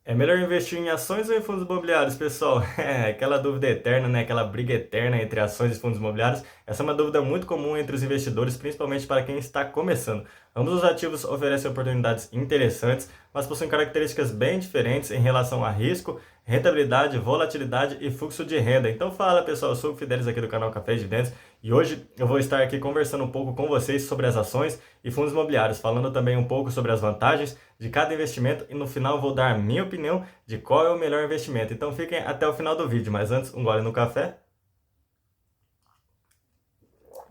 É melhor investir em ações ou em fundos imobiliários, pessoal? É aquela dúvida eterna, né? Aquela briga eterna entre ações e fundos imobiliários. Essa é uma dúvida muito comum entre os investidores, principalmente para quem está começando. Ambos os ativos oferecem oportunidades interessantes, mas possuem características bem diferentes em relação a risco, rentabilidade, volatilidade e fluxo de renda. Então fala, pessoal, eu sou o Fidelis aqui do canal Café e Dividendos e hoje eu vou estar aqui conversando um pouco com vocês sobre as ações e fundos imobiliários, falando também um pouco sobre as vantagens de cada investimento e no final eu vou dar a minha opinião de qual é o melhor investimento. Então fiquem até o final do vídeo, mas antes um gole no café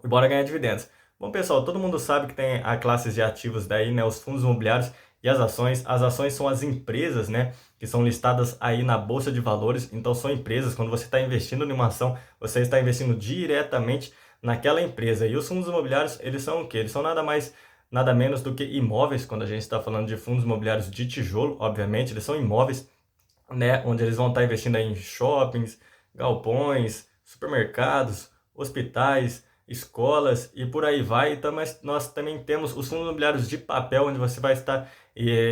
e bora ganhar dividendos. Bom, pessoal, todo mundo sabe que tem a classe de ativos daí, né, os fundos imobiliários e as ações. As ações são as empresas, né, que são listadas aí na bolsa de valores. Então são empresas, quando você está investindo em uma ação, você está investindo diretamente naquela empresa. E os fundos imobiliários, eles são o quê? Eles são nada mais, nada menos do que imóveis, quando a gente está falando de fundos imobiliários de tijolo, obviamente, eles são imóveis, né, onde eles vão estar investindo aí em shoppings, galpões, supermercados, hospitais, escolas e por aí vai. Então, mas nós também temos os fundos imobiliários de papel, onde você vai estar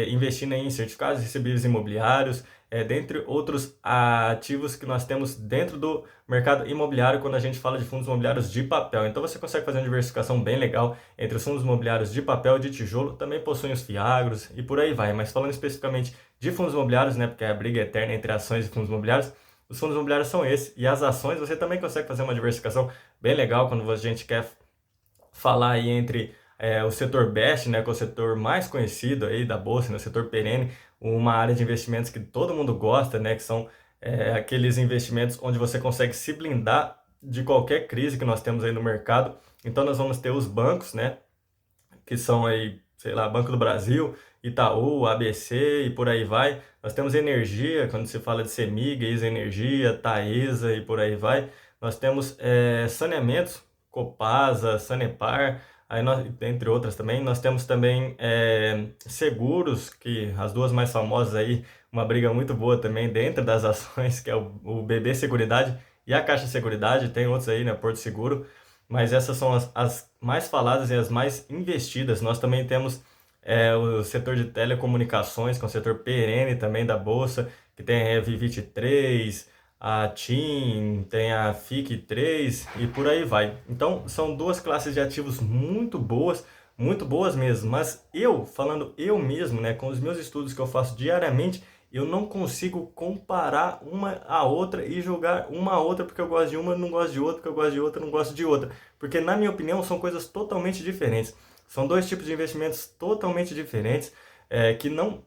investindo em certificados recebíveis imobiliários, dentre outros ativos que nós temos dentro do mercado imobiliário quando a gente fala de fundos imobiliários de papel. Então você consegue fazer uma diversificação bem legal entre os fundos imobiliários de papel e de tijolo, também possuem os fiagros e por aí vai. Mas falando especificamente de fundos imobiliários, né, porque é a briga eterna entre ações e fundos imobiliários, os fundos imobiliários são esses, e as ações você também consegue fazer uma diversificação bem legal quando a gente quer falar aí entre o setor best, né, que é o setor mais conhecido aí da bolsa, né, o setor perene, uma área de investimentos que todo mundo gosta, né, que são aqueles investimentos onde você consegue se blindar de qualquer crise que nós temos aí no mercado. Então nós vamos ter os bancos, né, que são aí, sei lá, Banco do Brasil, Itaú, ABC e por aí vai. Nós temos energia, quando se fala de CEMIG, Energia, Taesa e por aí vai. Nós temos saneamentos, Copasa, Sanepar, aí nós, entre outras também. Nós temos também seguros, que as duas mais famosas aí, uma briga muito boa também dentro das ações, que é o BB Seguridade e a Caixa Seguridade. Tem outros aí, né, Porto Seguro, mas essas são as mais faladas e as mais investidas. Nós também temos o setor de telecomunicações, que é um setor perene também da Bolsa, que tem a V23, a TIM, tem a FIC3 e por aí vai. Então, são duas classes de ativos muito boas mesmo, mas eu, falando eu mesmo, né, com os meus estudos que eu faço diariamente, eu não consigo comparar uma a outra e julgar uma a outra porque eu gosto de uma, não gosto de outra, porque eu gosto de outra, não gosto de outra. Porque, na minha opinião, são coisas totalmente diferentes. São dois tipos de investimentos totalmente diferentes, que não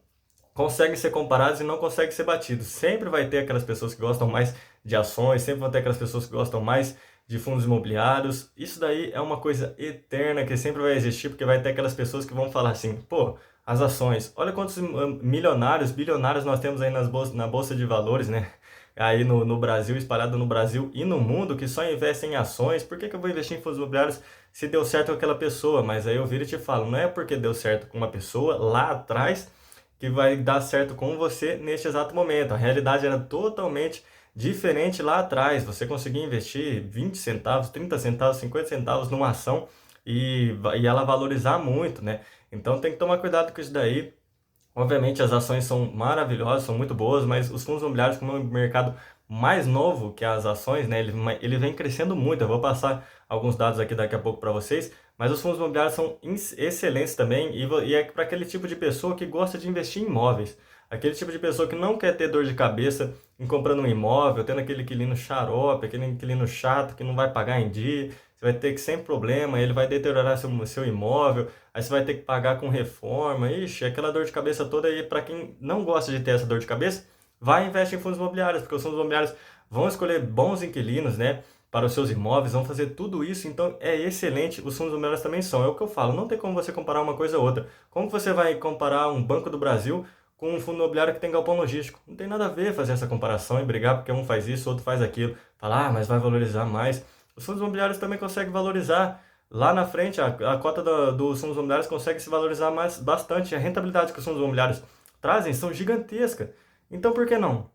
conseguem ser comparados e não conseguem ser batidos. Sempre vai ter aquelas pessoas que gostam mais de ações, sempre vão ter aquelas pessoas que gostam mais de fundos imobiliários. Isso daí é uma coisa eterna que sempre vai existir, porque vai ter aquelas pessoas que vão falar assim, pô, as ações, olha quantos milionários, bilionários nós temos aí na Bolsa de Valores, né? Aí no Brasil, espalhado no Brasil e no mundo, que só investem em ações. Por que que eu vou investir em fundos imobiliários se deu certo com aquela pessoa? Mas aí eu viro e te falo, não é porque deu certo com uma pessoa lá atrás que vai dar certo com você neste exato momento. A realidade era totalmente diferente lá atrás. Você conseguia investir 20 centavos, 30 centavos, 50 centavos numa ação e ela valorizar muito, né? Então tem que tomar cuidado com isso daí. Obviamente as ações são maravilhosas, são muito boas, mas os fundos imobiliários, como é um mercado mais novo que as ações, né, ele vem crescendo muito. Eu vou passar alguns dados aqui daqui a pouco para vocês, mas os fundos imobiliários são excelentes também e é para aquele tipo de pessoa que gosta de investir em imóveis. Aquele tipo de pessoa que não quer ter dor de cabeça em comprando um imóvel, tendo aquele inquilino xarope, aquele inquilino chato que não vai pagar em dia, você vai ter que sem problema, ele vai deteriorar seu imóvel, aí você vai ter que pagar com reforma, ixi, aquela dor de cabeça toda aí, para quem não gosta de ter essa dor de cabeça, vai e investe em fundos imobiliários, porque os fundos imobiliários vão escolher bons inquilinos, né, para os seus imóveis, vão fazer tudo isso, então é excelente, os fundos imobiliários também são, é o que eu falo, não tem como você comparar uma coisa a outra. Como você vai comparar um Banco do Brasil com um fundo imobiliário que tem galpão logístico? Não tem nada a ver fazer essa comparação e brigar porque um faz isso, outro faz aquilo, falar, mas vai valorizar mais. Os fundos imobiliários também conseguem valorizar. Lá na frente, a cota dos fundos imobiliários consegue se valorizar mais bastante. A rentabilidade que os fundos imobiliários trazem são gigantescas. Então, por que não?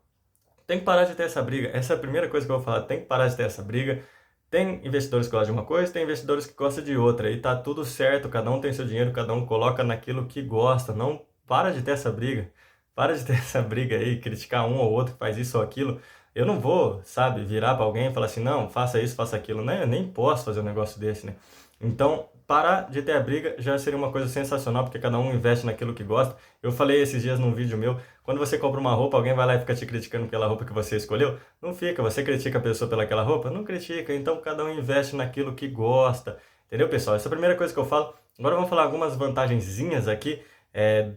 Tem que parar de ter essa briga. Essa é a primeira coisa que eu vou falar. Tem que parar de ter essa briga. Tem investidores que gostam de uma coisa, tem investidores que gostam de outra. E tá tudo certo, cada um tem seu dinheiro, cada um coloca naquilo que gosta. Não para de ter essa briga. para de ter essa briga aí, criticar um ou outro que faz isso ou aquilo. Eu não vou, sabe, virar para alguém e falar assim, não, faça isso, faça aquilo. Né? Eu nem posso fazer um negócio desse, né? Então, parar de ter a briga já seria uma coisa sensacional, porque cada um investe naquilo que gosta. Eu falei esses dias num vídeo meu, quando você compra uma roupa, alguém vai lá e fica te criticando pela roupa que você escolheu? Não fica. Você critica a pessoa pelaquela roupa? Não critica. Então, cada um investe naquilo que gosta. Entendeu, pessoal? Essa é a primeira coisa que eu falo. Agora vamos falar algumas vantagenzinhas aqui,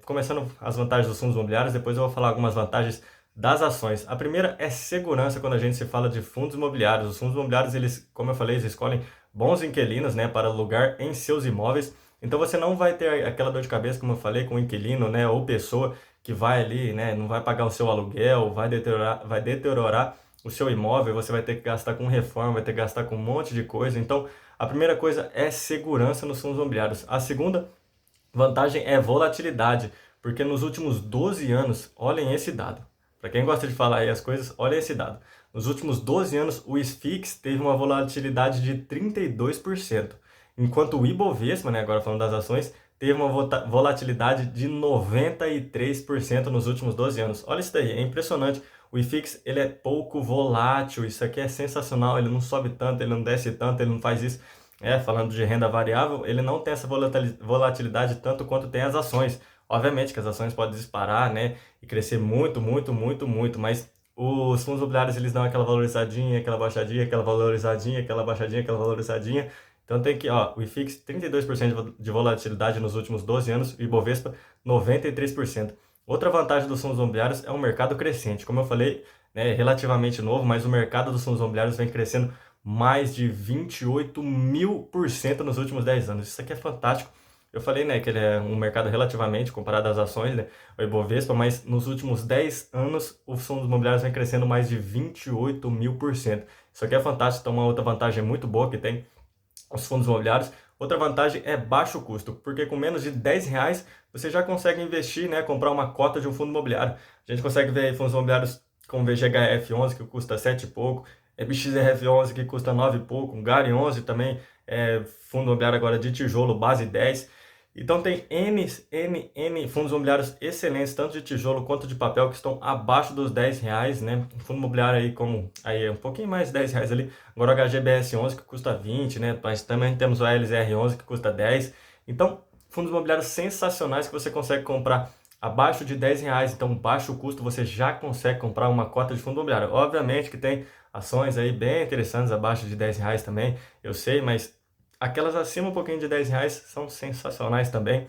começando as vantagens dos fundos imobiliários, depois eu vou falar algumas vantagens das ações. A primeira é segurança quando a gente se fala de fundos imobiliários. Os fundos imobiliários, eles, como eu falei, eles escolhem bons inquilinos, né, para alugar em seus imóveis. Então você não vai ter aquela dor de cabeça, como eu falei, com o inquilino, né, ou pessoa que vai ali, né, não vai pagar o seu aluguel, vai deteriorar o seu imóvel, você vai ter que gastar com reforma, vai ter que gastar com um monte de coisa. Então, a primeira coisa é segurança nos fundos imobiliários. A segunda vantagem é volatilidade, porque nos últimos 12 anos, olhem esse dado. Para quem gosta de falar aí as coisas, olha esse dado. Nos últimos 12 anos, o IFIX teve uma volatilidade de 32%, enquanto o Ibovespa, né, agora falando das ações, teve uma volatilidade de 93% nos últimos 12 anos. Olha isso daí, é impressionante. O IFIX, ele é pouco volátil, isso aqui é sensacional, ele não sobe tanto, ele não desce tanto, ele não faz isso. Falando de renda variável, ele não tem essa volatilidade tanto quanto tem as ações. Obviamente que as ações podem disparar, né, e crescer muito, muito, muito, muito, mas os fundos imobiliários, eles dão aquela valorizadinha, aquela baixadinha, aquela valorizadinha, aquela baixadinha, aquela valorizadinha. Então tem que, ó, o IFIX 32% de volatilidade nos últimos 12 anos, e o Ibovespa 93%. Outra vantagem dos fundos imobiliários é um mercado crescente. Como eu falei, né, é relativamente novo, mas o mercado dos fundos imobiliários vem crescendo mais de 28.000% nos últimos 10 anos. Isso aqui é fantástico. Eu falei, né, que ele é um mercado relativamente comparado às ações, né, o Ibovespa, mas nos últimos 10 anos os fundos imobiliários vem crescendo mais de 28.000%. Isso aqui é fantástico, então uma outra vantagem muito boa que tem os fundos imobiliários. Outra vantagem é baixo custo, porque com menos de R$ 10 você já consegue investir, né, comprar uma cota de um fundo imobiliário. A gente consegue ver aí fundos imobiliários como VGHF11, que custa 7 e pouco, BXRF11, que custa 9 e pouco, um GARI11 também, fundo imobiliário agora de tijolo, base 10. Então tem N fundos imobiliários excelentes, tanto de tijolo quanto de papel, que estão abaixo dos R$ 10, né? Um fundo imobiliário aí como aí é um pouquinho mais de R$ 10 ali. Agora o HGBS11 que custa 20, né? Mas também temos o ALZR11 que custa 10. Então, fundos imobiliários sensacionais que você consegue comprar abaixo de R$ 10. Então, baixo custo, você já consegue comprar uma cota de fundo imobiliário. Obviamente que tem ações aí bem interessantes abaixo de R$ 10 também, eu sei, mas aquelas acima um pouquinho de R$ 10 são sensacionais também.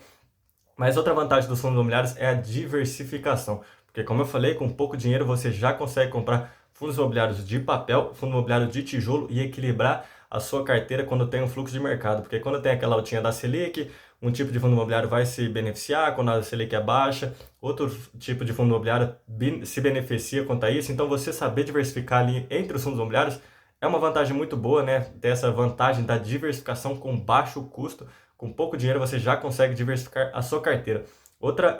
Mas outra vantagem dos fundos imobiliários é a diversificação. Porque, como eu falei, com pouco dinheiro você já consegue comprar fundos imobiliários de papel, fundo imobiliário de tijolo e equilibrar a sua carteira quando tem um fluxo de mercado. Porque quando tem aquela altinha da Selic, um tipo de fundo imobiliário vai se beneficiar quando a Selic é baixa, outro tipo de fundo imobiliário se beneficia quanto a isso. Então, você saber diversificar ali entre os fundos imobiliários é uma vantagem muito boa, né? Ter essa vantagem da diversificação com baixo custo. Com pouco dinheiro você já consegue diversificar a sua carteira. Outra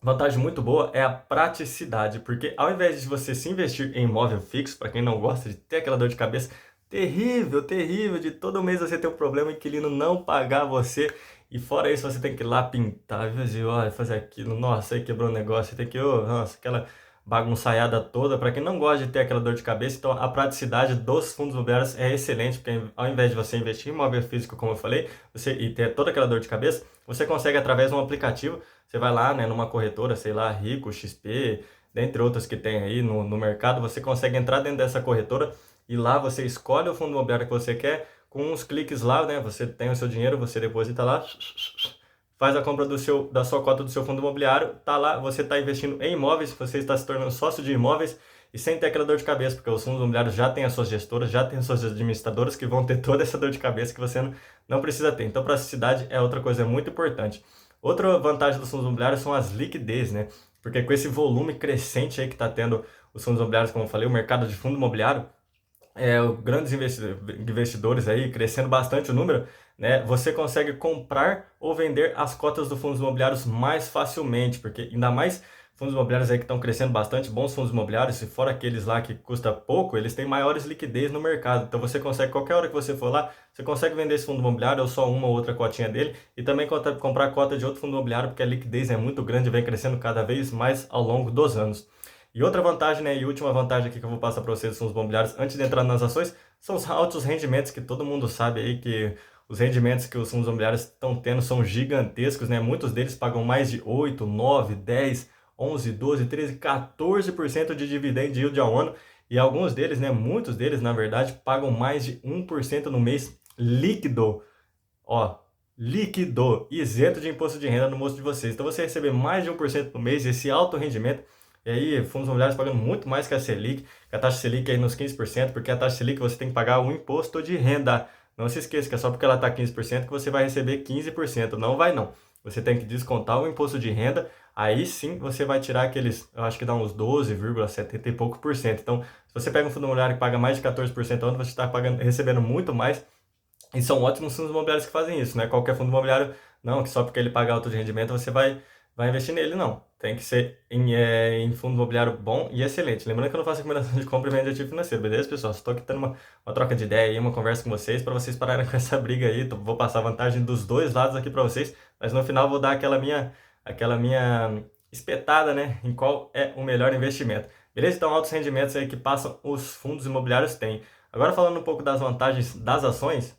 vantagem muito boa é a praticidade, porque ao invés de você se investir em imóvel fixo, para quem não gosta de ter aquela dor de cabeça terrível, terrível, de todo mês você ter um problema, o inquilino não pagar você, e fora isso você tem que ir lá pintar, olha, fazer aquilo, nossa, aí quebrou o negócio, você tem que, nossa, aquela bagunçaiada toda, para quem não gosta de ter aquela dor de cabeça. Então a praticidade dos fundos imobiliários é excelente, porque ao invés de você investir em imóvel físico, como eu falei, e ter toda aquela dor de cabeça, você consegue através de um aplicativo, você vai lá, né, numa corretora, sei lá, Rico, XP, dentre outras que tem aí no mercado, você consegue entrar dentro dessa corretora e lá você escolhe o fundo imobiliário que você quer, com uns cliques lá, né, você tem o seu dinheiro, você deposita lá, faz a compra da sua cota do seu fundo imobiliário, tá lá, você está investindo em imóveis, você está se tornando sócio de imóveis e sem ter aquela dor de cabeça, porque os fundos imobiliários já têm as suas gestoras, já têm as suas administradoras que vão ter toda essa dor de cabeça que você não precisa ter. Então, praticidade é outra coisa muito importante. Outra vantagem dos fundos imobiliários são as liquidez, né? Porque com esse volume crescente aí que está tendo os fundos imobiliários, como eu falei, o mercado de fundo imobiliário, grandes investidores aí, crescendo bastante o número, né, você consegue comprar ou vender as cotas dos fundos imobiliários mais facilmente, porque ainda mais fundos imobiliários aí que estão crescendo bastante, bons fundos imobiliários, e fora aqueles lá que custa pouco, eles têm maiores liquidez no mercado. Então você consegue, qualquer hora que você for lá, você consegue vender esse fundo imobiliário ou só uma ou outra cotinha dele e também comprar cota de outro fundo imobiliário, porque a liquidez é muito grande e vem crescendo cada vez mais ao longo dos anos. E outra vantagem, né, e última vantagem aqui que eu vou passar para vocês dos fundos imobiliários antes de entrar nas ações, são os altos rendimentos que todo mundo sabe aí que os rendimentos que os fundos imobiliários estão tendo são gigantescos, né? Muitos deles pagam mais de 8, 9, 10, 11, 12, 13, 14% de dividend yield ao ano. E alguns deles, né, muitos deles, na verdade, pagam mais de 1% no mês líquido. Ó, líquido, isento de imposto de renda no bolso de vocês. Então você receber mais de 1% no mês, esse alto rendimento, e aí fundos imobiliários pagando muito mais que a Selic, que a taxa Selic aí nos 15%, porque a taxa Selic você tem que pagar o imposto de renda. Não se esqueça que é só porque ela está 15% que você vai receber 15%. Não vai não. Você tem que descontar o imposto de renda, aí sim você vai tirar aqueles, eu acho que dá uns 12,70 e pouco por cento. Então, se você pega um fundo imobiliário que paga mais de 14% ao ano, você está recebendo muito mais. E são ótimos fundos imobiliários que fazem isso, né? Qualquer fundo imobiliário, não, que só porque ele paga alto de rendimento você vai investir nele, não. Tem que ser em fundo imobiliário bom e excelente. Lembrando que eu não faço recomendação de compra e venda de ativo financeiro, beleza, pessoal? Estou aqui tendo uma troca de ideia aí, uma conversa com vocês, para vocês pararem com essa briga aí. Vou passar a vantagem dos dois lados aqui para vocês, mas no final vou dar aquela minha espetada, né? Em qual é o melhor investimento. Beleza? Então, altos rendimentos aí que passam os fundos imobiliários têm. Agora falando um pouco das vantagens das ações.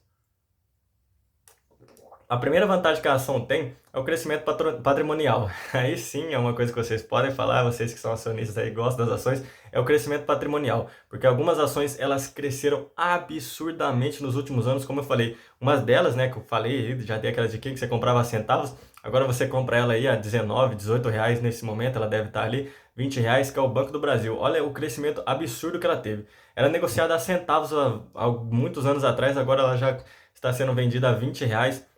A primeira vantagem que a ação tem é o crescimento patrimonial. Aí sim é uma coisa que vocês podem falar, vocês que são acionistas aí gostam das ações, é o crescimento patrimonial. Porque algumas ações elas cresceram absurdamente nos últimos anos, como eu falei. Umas delas, né, que eu falei, já dei aquela dica que você comprava a centavos, agora você compra ela aí a 19, 18 reais nesse momento, ela deve estar ali, 20 reais, que é o Banco do Brasil. Olha o crescimento absurdo que ela teve. Era negociada a centavos há muitos anos atrás, agora ela já está sendo vendida a 20 reais.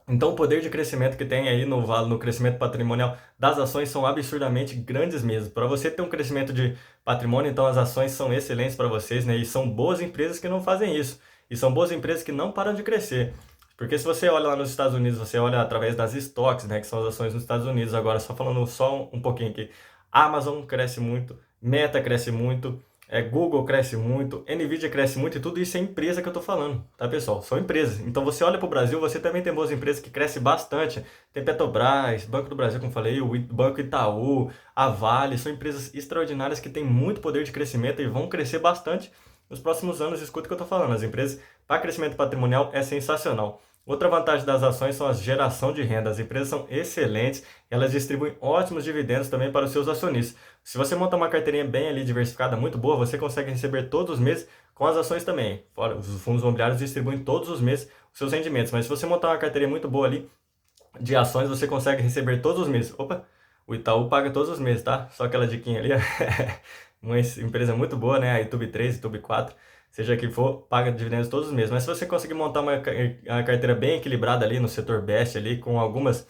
Então, o poder de crescimento que tem aí no crescimento patrimonial das ações são absurdamente grandes mesmo. Para você ter um crescimento de patrimônio, então as ações são excelentes para vocês, né? E são boas empresas que não fazem isso. E são boas empresas que não param de crescer. Porque se você olha lá nos Estados Unidos, você olha através das stocks, né? Que são as ações nos Estados Unidos. Agora, só falando só um pouquinho aqui. Amazon cresce muito, Meta cresce muito, Google cresce muito, Nvidia cresce muito e tudo isso é empresa que eu tô falando, tá, pessoal? São empresas. Então você olha para o Brasil, você também tem boas empresas que crescem bastante. Tem Petrobras, Banco do Brasil, como falei, o Banco Itaú, a Vale, são empresas extraordinárias que têm muito poder de crescimento e vão crescer bastante nos próximos anos. Escuta o que eu tô falando, as empresas para crescimento patrimonial é sensacional. Outra vantagem das ações são a geração de renda. As empresas são excelentes, elas distribuem ótimos dividendos também para os seus acionistas. Se você montar uma carteirinha bem ali diversificada, muito boa, você consegue receber todos os meses com as ações também. Fora, os fundos imobiliários distribuem todos os meses os seus rendimentos, mas se você montar uma carteirinha muito boa ali de ações, você consegue receber todos os meses. Opa, o Itaú paga todos os meses, tá? Só aquela diquinha ali, ó. Uma empresa muito boa, né? A YouTube 3, YouTube 4, seja que for, paga dividendos todos os meses. Mas se você conseguir montar uma carteira bem equilibrada ali no setor best ali, com algumas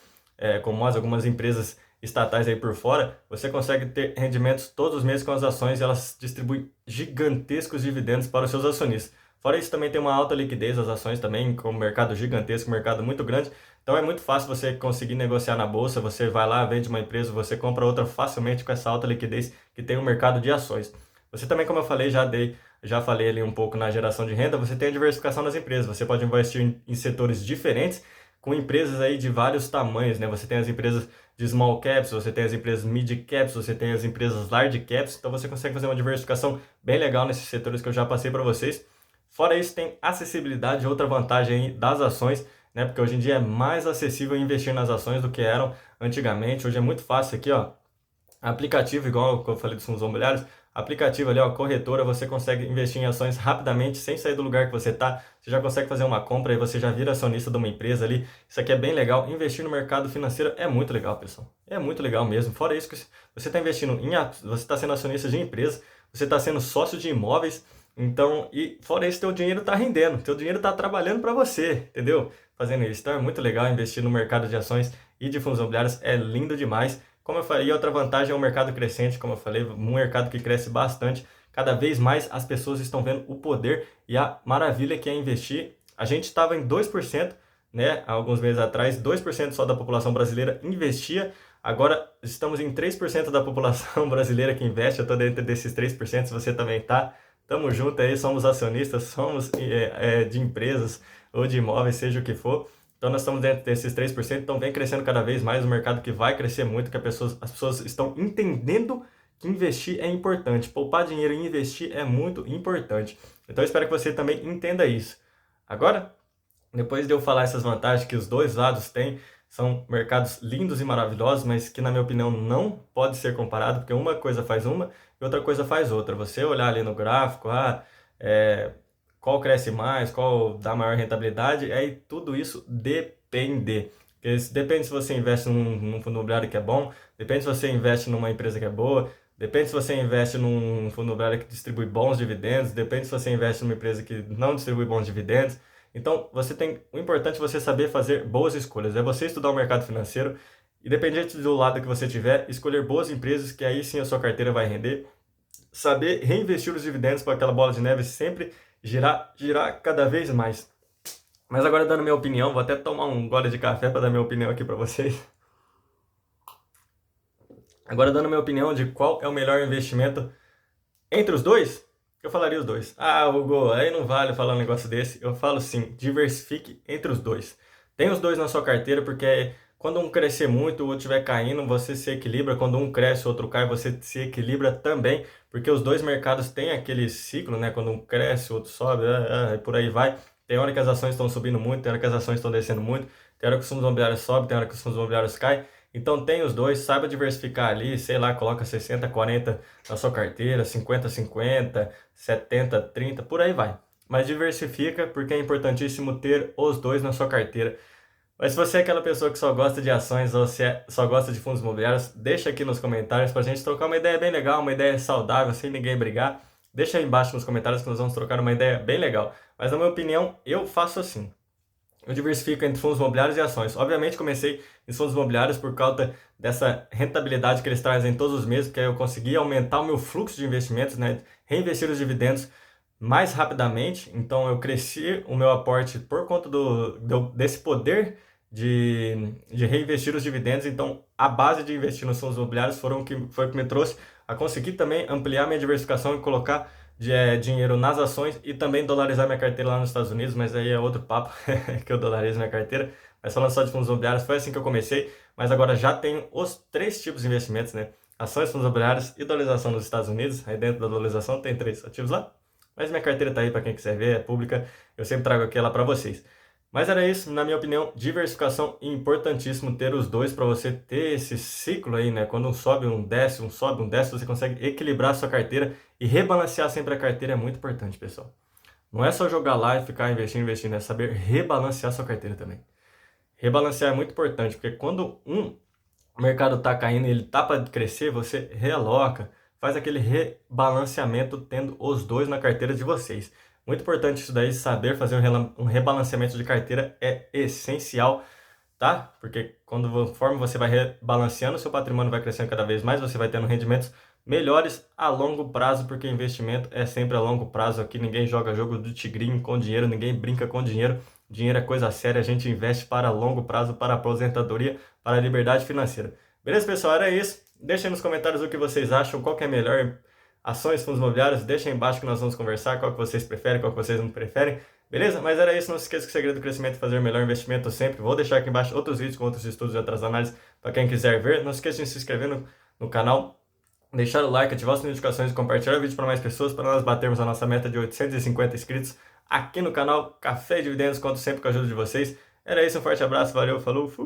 empresas estatais aí por fora, você consegue ter rendimentos todos os meses com as ações e elas distribuem gigantescos dividendos para os seus acionistas. Fora isso, também tem uma alta liquidez das ações também, com um mercado gigantesco, um mercado muito grande. Então é muito fácil você conseguir negociar na bolsa, você vai lá, vende uma empresa, você compra outra facilmente com essa alta liquidez que tem o mercado de ações. Você também, como eu falei, já falei ali um pouco na geração de renda, você tem a diversificação das empresas. Você pode investir em setores diferentes, com empresas aí de vários tamanhos, né? Você tem as empresas de small caps, você tem as empresas mid caps, você tem as empresas large caps, então você consegue fazer uma diversificação bem legal nesses setores que eu já passei para vocês. Fora isso, tem acessibilidade, outra vantagem aí das ações, né? Porque hoje em dia é mais acessível investir nas ações do que eram antigamente. Hoje é muito fácil aqui, ó, aplicativo, igual eu falei dos fundos imobiliários, aplicativo ali, ó, corretora, você consegue investir em ações rapidamente, sem sair do lugar que você está. Você já consegue fazer uma compra e você já vira acionista de uma empresa ali. Isso aqui é bem legal. Investir no mercado financeiro é muito legal, pessoal. É muito legal mesmo. Fora isso, que você está investindo você está sendo acionista de empresa, você está sendo sócio de imóveis. Então, e fora isso, teu dinheiro está rendendo, teu dinheiro está trabalhando para você, entendeu? Fazendo isso. Então é muito legal investir no mercado de ações e de fundos imobiliários, é lindo demais. Como eu falei, outra vantagem é o mercado crescente, como eu falei, um mercado que cresce bastante. Cada vez mais as pessoas estão vendo o poder e a maravilha que é investir. A gente estava em 2%, né, há alguns meses atrás, 2% só da população brasileira investia. Agora, estamos em 3% da população brasileira que investe, eu estou dentro desses 3%, se você também está. Tamo junto aí, somos acionistas, somos de empresas ou de imóveis, seja o que for. Então nós estamos dentro desses 3%, então vem crescendo cada vez mais, um mercado que vai crescer muito, que as pessoas estão entendendo que investir é importante. Poupar dinheiro e investir é muito importante. Então eu espero que você também entenda isso. Agora, depois de eu falar essas vantagens que os dois lados têm, são mercados lindos e maravilhosos, mas que na minha opinião não pode ser comparado, porque uma coisa faz uma e outra coisa faz outra. Você olhar ali no gráfico, qual cresce mais, qual dá maior rentabilidade, aí tudo isso depende. Depende se você investe num fundo imobiliário que é bom, depende se você investe numa empresa que é boa, depende se você investe num fundo imobiliário que distribui bons dividendos, depende se você investe numa empresa que não distribui bons dividendos. Então, o importante é você saber fazer boas escolhas, é você estudar o mercado financeiro, independente do lado que você tiver, escolher boas empresas, que aí sim a sua carteira vai render, saber reinvestir os dividendos para aquela bola de neve sempre girar cada vez mais. Mas agora dando minha opinião, vou até tomar um gole de café para dar minha opinião aqui para vocês. Agora dando minha opinião de qual é o melhor investimento entre os dois, eu falaria os dois. Ah, Hugo, aí não vale falar um negócio desse. Eu falo sim, diversifique entre os dois. Tem os dois na sua carteira, porque quando um crescer muito, o outro estiver caindo, você se equilibra. Quando um cresce, o outro cai, você se equilibra também, porque os dois mercados têm aquele ciclo, né? Quando um cresce, o outro sobe, e por aí vai. Tem hora que as ações estão subindo muito, tem hora que as ações estão descendo muito, tem hora que os fundos imobiliários sobem, tem hora que os fundos imobiliários caem. Então tem os dois, saiba diversificar ali, sei lá, coloca 60-40 na sua carteira, 50-50, 70-30, por aí vai. Mas diversifica porque é importantíssimo ter os dois na sua carteira. Mas se você é aquela pessoa que só gosta de ações ou só gosta de fundos imobiliários, deixa aqui nos comentários pra gente trocar uma ideia bem legal, uma ideia saudável, sem ninguém brigar. Deixa aí embaixo nos comentários que nós vamos trocar uma ideia bem legal. Mas na minha opinião, eu faço assim. Eu diversifico entre fundos imobiliários e ações. Obviamente comecei em fundos imobiliários por causa dessa rentabilidade que eles trazem todos os meses, porque aí eu consegui aumentar o meu fluxo de investimentos, né? Reinvestir os dividendos mais rapidamente. Então eu cresci o meu aporte por conta desse poder de reinvestir os dividendos. Então a base de investir nos fundos imobiliários foi o que me trouxe a conseguir também ampliar minha diversificação e colocar dinheiro nas ações e também dolarizar minha carteira lá nos Estados Unidos, mas aí é outro papo que eu dolarizo minha carteira. Mas falando só de fundos imobiliários, foi assim que eu comecei, mas agora já tenho os 3 tipos de investimentos, né? Ações, fundos imobiliários e dolarização nos Estados Unidos. Aí dentro da dolarização tem 3 ativos lá. Mas minha carteira tá aí para quem quiser ver, é pública. Eu sempre trago aqui ela para vocês. Mas era isso, na minha opinião, diversificação e importantíssimo ter os dois para você ter esse ciclo aí, né? Quando um sobe, um desce, um sobe, um desce, você consegue equilibrar a sua carteira e rebalancear sempre a carteira é muito importante, pessoal. Não é só jogar lá e ficar investindo, é saber rebalancear a sua carteira também. Rebalancear é muito importante, porque quando o mercado está caindo e ele está para crescer, você realoca, faz aquele rebalanceamento tendo os dois na carteira de vocês. Muito importante isso daí, saber fazer um rebalanceamento de carteira é essencial, tá? Porque conforme você vai rebalanceando, seu patrimônio vai crescendo cada vez mais, você vai tendo rendimentos melhores a longo prazo, porque investimento é sempre a longo prazo. Aqui ninguém joga jogo do tigrinho com dinheiro, ninguém brinca com dinheiro. Dinheiro é coisa séria, a gente investe para longo prazo, para aposentadoria, para a liberdade financeira. Beleza, pessoal? Era isso. Deixem nos comentários o que vocês acham, qual que é melhor, ações, fundos imobiliários. Deixem aí embaixo que nós vamos conversar, qual que vocês preferem, qual que vocês não preferem. Beleza? Mas era isso, não se esqueça que o segredo do crescimento é fazer o melhor investimento sempre. Vou deixar aqui embaixo outros vídeos com outros estudos e outras análises para quem quiser ver. Não se esqueça de se inscrever no canal, deixar o like, ativar as notificações e compartilhar o vídeo para mais pessoas, para nós batermos a nossa meta de 850 inscritos aqui no canal Café e Dividendos. Conto sempre com a ajuda de vocês. Era isso, um forte abraço, valeu, falou, fui!